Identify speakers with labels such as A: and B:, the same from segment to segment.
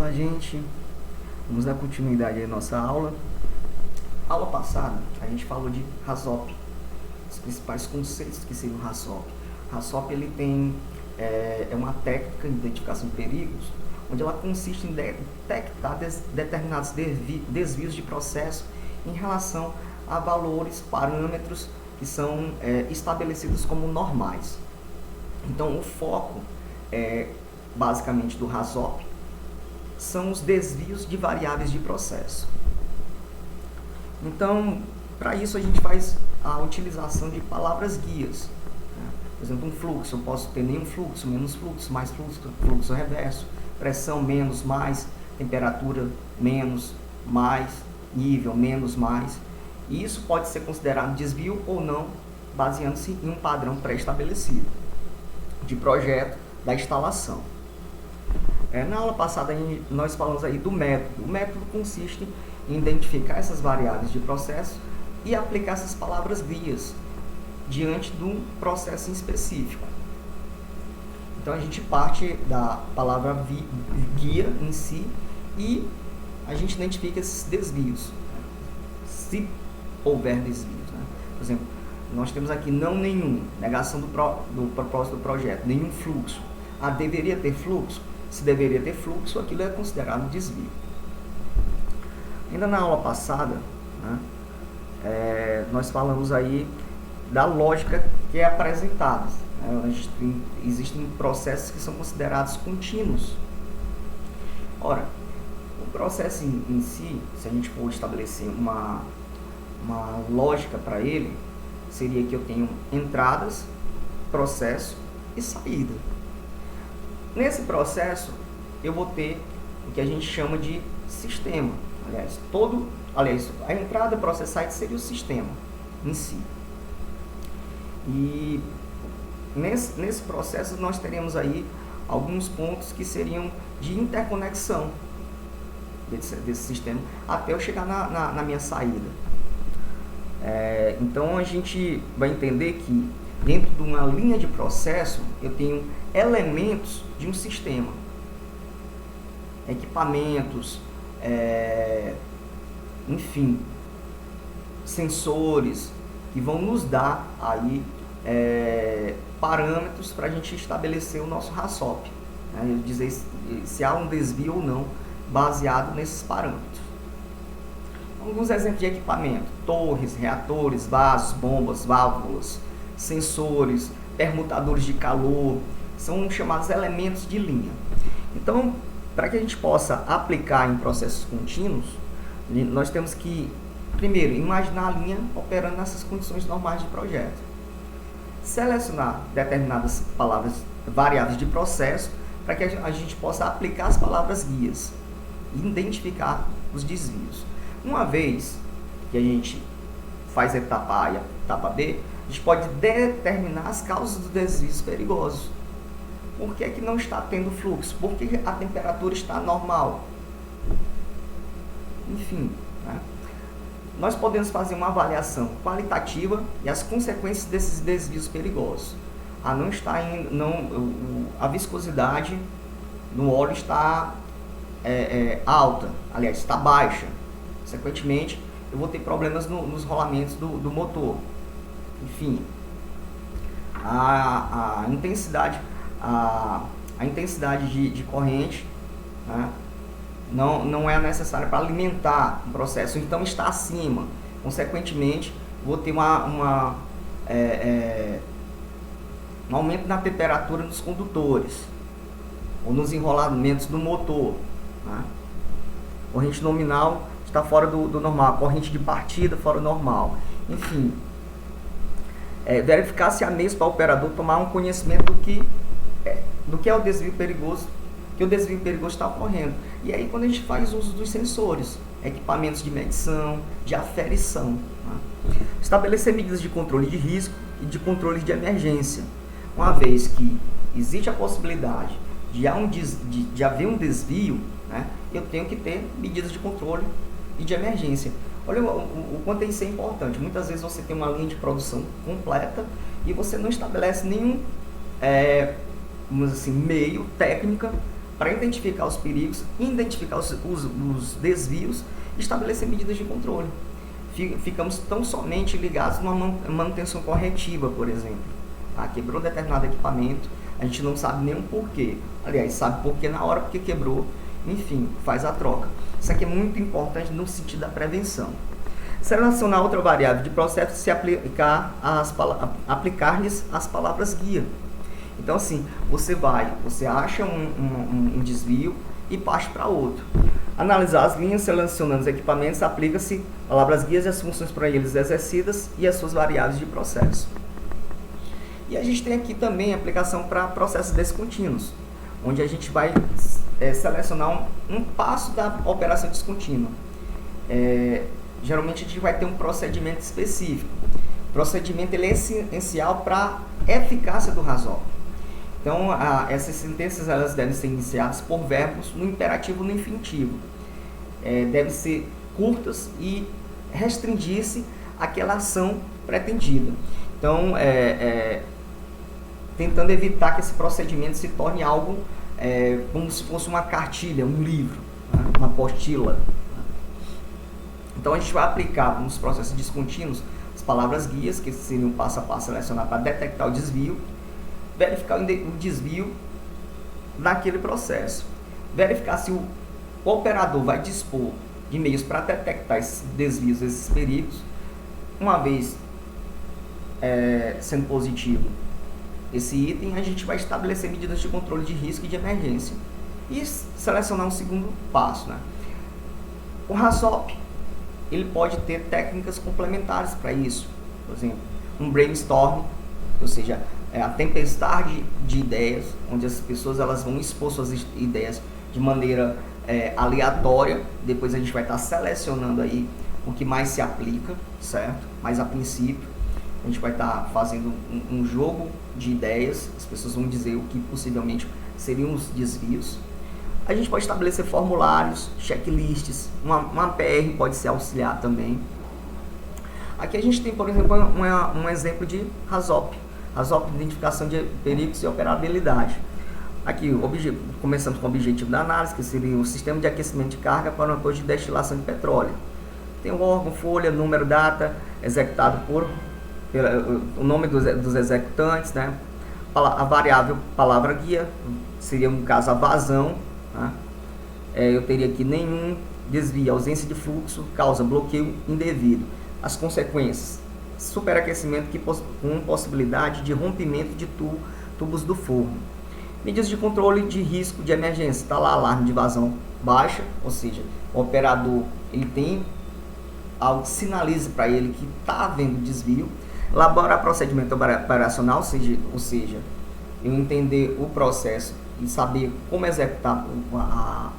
A: Olá, gente. Vamos dar continuidade à nossa aula. Aula passada, a gente falou de RASOP, os principais conceitos que seria o RASOP. RASOP ele tem é uma técnica de identificação de perigos, onde ela consiste em detectar determinados desvios de processo em relação a valores, parâmetros que são estabelecidos como normais. Então, o foco basicamente do RASOP são os desvios de variáveis de processo. Então, para isso a gente faz a utilização de palavras guias. Por exemplo, um fluxo, eu posso ter nenhum fluxo, menos fluxo, mais fluxo, fluxo reverso, pressão menos, mais, temperatura menos, mais, nível menos, mais. E isso pode ser considerado desvio ou não, baseando-se em um padrão pré-estabelecido de projeto da instalação. Na aula passada nós falamos aí do método. O método consiste em identificar essas variáveis de processo e aplicar essas palavras guias diante de um processo em específico. Então a gente parte da palavra guia em si e a gente identifica esses desvios, se houver desvios. Por exemplo, nós temos aqui não nenhum, negação do propósito do projeto, nenhum fluxo. Deveria ter fluxo? Se deveria ter fluxo, aquilo é considerado desvio. Ainda na aula passada, nós falamos aí da lógica que é apresentada. Existem processos que são considerados contínuos. Ora, o processo em si, se a gente for estabelecer uma lógica para ele, seria que eu tenho entradas, processo e saída. Nesse processo, eu vou ter o que a gente chama de sistema. A entrada, processo, saída seria o sistema em si. E nesse processo nós teremos aí alguns pontos que seriam de interconexão desse sistema até eu chegar na minha saída. Então a gente vai entender que dentro de uma linha de processo eu tenho elementos de um sistema, equipamentos, enfim, sensores que vão nos dar aí parâmetros para a gente estabelecer o nosso RASOP, dizer se há um desvio ou não baseado nesses parâmetros. Alguns exemplos de equipamento: torres, reatores, vasos, bombas, válvulas, sensores, permutadores de calor, são chamados elementos de linha. Então, para que a gente possa aplicar em processos contínuos, nós temos que, primeiro, imaginar a linha operando nessas condições normais de projeto. Selecionar determinadas variáveis de processo, para que a gente possa aplicar as palavras guias e identificar os desvios. Uma vez que a gente faz a etapa A e a etapa B, a gente pode determinar as causas dos desvios perigosos. Por que que não está tendo fluxo? Por que a temperatura está normal? Enfim, nós podemos fazer uma avaliação qualitativa e as consequências desses desvios perigosos. A viscosidade no óleo está alta, aliás, está baixa. Consequentemente, eu vou ter problemas nos rolamentos do motor. Enfim, a intensidade de corrente não é necessária para alimentar o processo, então está acima. Consequentemente, vou ter um aumento na temperatura dos condutores ou nos enrolamentos do motor. Corrente nominal está fora do normal, corrente de partida fora do normal. Enfim, verificar se há meios para o operador tomar um conhecimento do que é o desvio perigoso, que o desvio perigoso está ocorrendo. E aí quando a gente faz uso dos sensores, equipamentos de medição, de aferição. Estabelecer medidas de controle de risco e de controle de emergência. Uma vez que existe a possibilidade de haver um desvio, eu tenho que ter medidas de controle e de emergência. Olha o quanto isso é importante. Muitas vezes você tem uma linha de produção completa e você não estabelece nenhum vamos dizer assim, meio, técnica para identificar os perigos, identificar os desvios e estabelecer medidas de controle. Ficamos tão somente ligados numa manutenção corretiva, por exemplo. Quebrou determinado equipamento, a gente não sabe nem o porquê. Aliás, sabe porquê na hora, porque quebrou, enfim, faz a troca. Isso aqui é muito importante no sentido da prevenção. Selecionar outra variável de processo se aplicar-lhes as palavras guia. Então, assim, você acha um desvio e parte para outro. Analisar as linhas, selecionando os equipamentos, aplica-se palavras guias e as funções para eles exercidas e as suas variáveis de processo. E a gente tem aqui também a aplicação para processos descontínuos, onde a gente vai selecionar um passo da operação descontínua. Geralmente a gente vai ter um procedimento específico. O procedimento ele é essencial para a eficácia do RASOP. Então, essas sentenças elas devem ser iniciadas por verbos no imperativo e no infinitivo. Devem ser curtas e restringir-se àquela ação pretendida. Então, tentando evitar que esse procedimento se torne algo como se fosse uma cartilha, um livro, né? Uma apostila. Então, a gente vai aplicar nos processos descontínuos as palavras guias, que seriam passo a passo selecionar para detectar o desvio, verificar o desvio naquele processo, verificar se o operador vai dispor de meios para detectar esses desvios, esses perigos. Uma vez sendo positivo esse item, a gente vai estabelecer medidas de controle de risco e de emergência e selecionar um segundo passo, né? O RASOP ele pode ter técnicas complementares para isso, por exemplo, um brainstorm, ou seja, a tempestade de ideias, onde as pessoas elas vão expor suas ideias de maneira aleatória. Depois a gente vai estar selecionando aí o que mais se aplica, certo? Mas a princípio a gente vai estar fazendo um jogo de ideias, as pessoas vão dizer o que possivelmente seriam os desvios. A gente pode estabelecer formulários, checklists, uma PR pode ser auxiliar também. Aqui a gente tem, por exemplo, um exemplo de RASOP. RASOP de identificação de perigos e operabilidade. Aqui, começamos com o objetivo da análise, que seria o sistema de aquecimento de carga para uma torre de destilação de petróleo. Tem o órgão, folha, número, data, executado o nome dos executantes, né? A variável palavra guia, seria no caso a vazão, né? Eu teria aqui nenhum desvio, ausência de fluxo, causa bloqueio indevido. As consequências, superaquecimento com possibilidade de rompimento de tubos do forno. Medidas de controle de risco de emergência, está lá alarme de vazão baixa, ou seja, o operador ele tem algo que sinaliza para ele que está havendo desvio. Elaborar procedimento operacional, ou seja, eu entender o processo e saber como executar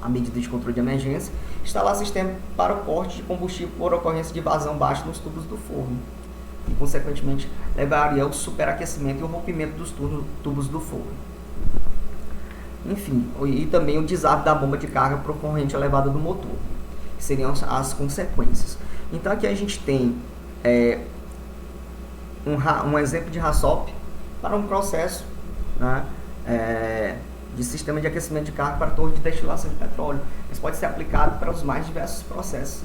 A: a medida de controle de emergência. Instalar sistema para o corte de combustível por ocorrência de vazão baixa nos tubos do forno. E, consequentemente, levaria ao superaquecimento e o rompimento dos tubos do forno. Enfim, e também o desarme da bomba de carga por corrente elevada do motor, que seriam as consequências. Então, aqui a gente tem um exemplo de RASOP para um processo, né, de sistema de aquecimento de carga para torre de destilação de petróleo. Isso pode ser aplicado para os mais diversos processos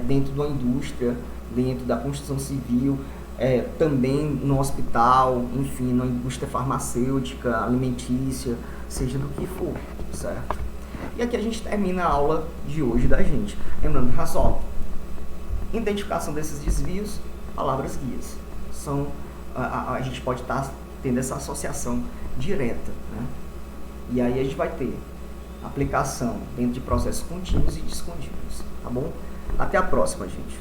A: dentro da indústria, dentro da construção civil, também no hospital, enfim, na indústria farmacêutica, alimentícia, seja do que for, certo? E aqui a gente termina a aula de hoje da gente. Lembrando, RASOP, identificação desses desvios, palavras guias. A gente pode estar tendo essa associação direta, né? E aí a gente vai ter aplicação dentro de processos contínuos e descontínuos, tá bom? Até a próxima, gente.